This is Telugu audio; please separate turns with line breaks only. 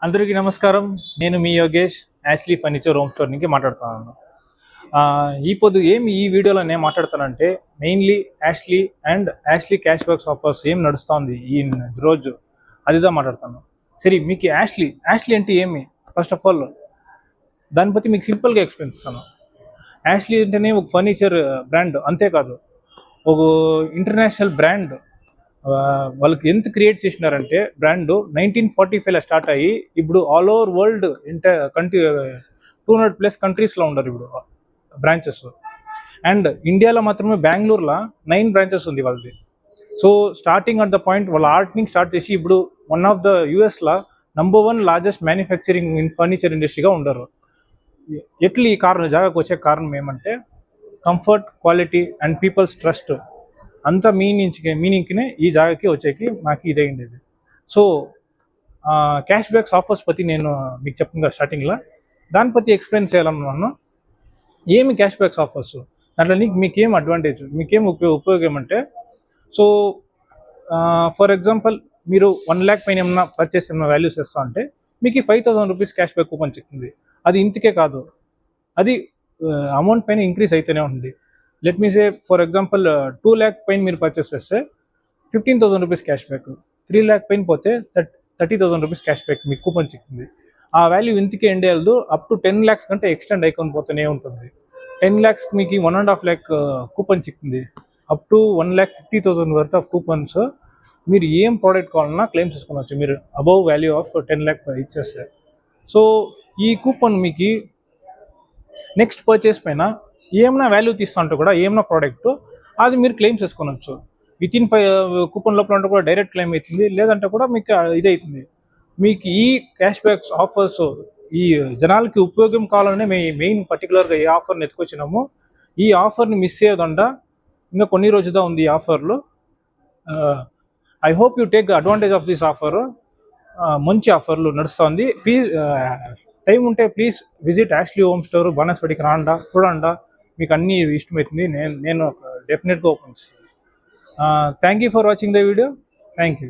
అందరికీ నమస్కారం. నేను మీ Yogesh Ashley furniture home store నుంచి మాట్లాడుతున్నాను. ఈ వీడియోలో నేను మాట్లాడుతానంటే mainly Ashley cash backs offers ఏం నడుస్తుంది ఈ రోజు అదిదా మాట్లాడతాను. సరే, మీకు యాష్లీ అంటే ఏమి? ఫస్ట్ ఆఫ్ ఆల్ దాన్ని బట్టి మీకు సింపుల్గా ఎక్స్ప్లెయిన్ ఇస్తాను. యాష్లీ అంటేనే ఒక ఫర్నిచర్ బ్రాండ్, అంతేకాదు ఒక ఇంటర్నేషనల్ బ్రాండ్. వాళ్ళకి ఎంత క్రియేట్ చేసినారంటే బ్రాండ్ 1945లో స్టార్ట్ అయ్యి ఇప్పుడు ఆల్ ఓవర్ వరల్డ్ కంట్రీ 200+ కంట్రీస్లో ఉన్నారు ఇప్పుడు బ్రాంచెస్. అండ్ ఇండియాలో మాత్రమే బెంగళూరులో 9 బ్రాంచెస్ ఉంది వాళ్ళది. So starting at the point వాళ్ళ ఆర్ట్ని స్టార్ట్ చేసి ఇప్పుడు వన్ ఆఫ్ ద యూఎస్లో నంబర్ 1 లార్జెస్ట్ మ్యానుఫ్యాక్చరింగ్ ఫర్నిచర్ ఇండస్ట్రీగా ఉండరు. ఎట్లా ఈ జాగాకు వచ్చే కారణం ఏమంటే comfort, quality and people's trust అంతా మీనింగ్కినే ఈ జాగాకి వచ్చేకి మాకు ఇదైంది. సో క్యాష్ బ్యాక్స్ ఆఫర్స్ పற்றி నేను మీకు చెప్తాను కదా స్టార్టింగ్లో, దాని పற்றி ఎక్స్ప్లెయిన్ చేయాలనుకున్నాను. ఏమి క్యాష్ బ్యాక్స్ ఆఫర్స్, దాంట్లో మీకేం అడ్వాంటేజ్, మీకేం ఉపయోగం అంటే, సో ఫర్ ఎగ్జాంపుల్ మీరు 1 lakh పైన ఏమన్నా పర్చేస్ ఏమన్నా వాల్యూస్ చేస్తా అంటే మీకు 5,000 రూపీస్ క్యాష్ బ్యాక్ కూపన్ చెప్తుంది. అది ఇంతకే కాదు, అది అమౌంట్ పైన ఇంక్రీజ్ అయితేనే ఉంటుంది. Let me say for example 2 lakh పైన మీరు పర్చేస్ చేస్తే 15,000 రూపీస్ క్యాష్ బ్యాక్, 3 lakh పైన పోతే 30,000 రూపీస్ క్యాష్ బ్యాక్ మీకు కూపన్ చిక్కింది. ఆ వాల్యూ ఇంతకే ఎండ్ అయ్యదు, అప్ టు 10 lakhs కంటే ఎక్స్టెండ్ అయికొని పోతూనే ఉంటుంది. 10 lakhs మీకు 1.5 lakh కూపన్ చిక్కింది. Up to 1,50,000 worth of coupons మీరు ఏం ప్రోడక్ట్ కావాలన్నా క్లెయిమ్ చేసుకోవచ్చు మీరు అబౌవ్ వాల్యూ ఆఫ్ 10 lakh ఇచ్చేస్తే. సో ఈ కూపన్ మీకు నెక్స్ట్ పర్చేస్ పైన ఏమైనా వాల్యూ తీస్తుంటే కూడా ఏమైనా ప్రోడక్ట్ అది మీరు క్లెయిమ్ చేసుకోవచ్చు. వితిన్ 5 కూపన్ లోపల అంటే కూడా డైరెక్ట్ క్లెయిమ్ అవుతుంది, లేదంటే కూడా మీకు ఇదవుతుంది. మీకు ఈ క్యాష్ బ్యాక్స్ ఆఫర్స్ ఈ జనాలకి ఉపయోగం కావాలనే మెయిన్ పర్టికులర్గా ఈ ఆఫర్ని ఎత్తుకొచ్చినాము. ఈ ఆఫర్ని మిస్ అయ్యేదండ ఇంకా కొన్ని రోజుదా ఉంది ఈ ఆఫర్లు. I hope you take advantage of this offer. మంచి ఆఫర్లు నడుస్తుంది. ప్లీజ్ టైం ఉంటే please visit Ashley home store, బాణస్పేటకి రాండా, చూడండా, మీకు అన్నీ ఇష్టమవుతుంది. నేను డెఫినెట్గా ఓపెన్ చేస్తాను. Thank you for watching the video. Thank you.